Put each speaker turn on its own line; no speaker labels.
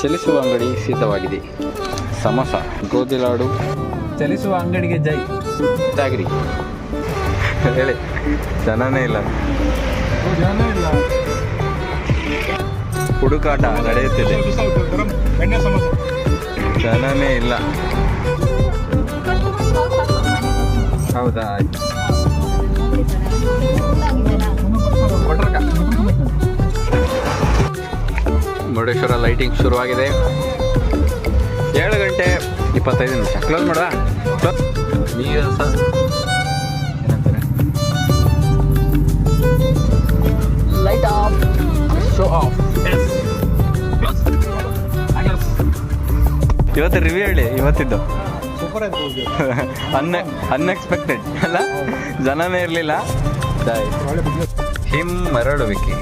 ಚಲಿಸುವ ಅಂಗಡಿ ಸಿದ್ಧವಾಗಿದೆ. ಸಮೋಸ, ಗೋಧಿ ಲಾಡು.
ಚಲಿಸುವ ಅಂಗಡಿಗೆ ಜೈ.
ಜಾಗ್ರಿ ಹೇಳಿ. ಜನನೇ ಇಲ್ಲ. ಹುಡುಕಾಟ ನಡೆಯುತ್ತಿದೆ. ಜನನೇ ಇಲ್ಲ. ಹೌದಾ? ಮುರುಡೇಶ್ವರ ಲೈಟಿಂಗ್ ಶುರುವಾಗಿದೆ. 7:25 ಕ್ಲೋಸ್ ಮಾಡುವ. ನೀರಸ ಏನಂತಾರೆ, ಲೈಟ್ ಆಫ್, ಶೋ ಆಫ್. ಇವತ್ತು ರಿವ್ಯೂ ಹೇಳಿ. ಇವತ್ತಿದ್ದು ಅನ್ಎಕ್ಸ್ಪೆಕ್ಟೆಡ್ ಅಲ್ಲ, ಜನನೇ ಇರಲಿಲ್ಲ. ಹಿಮ್ ಮರಳುವಿಕೆ.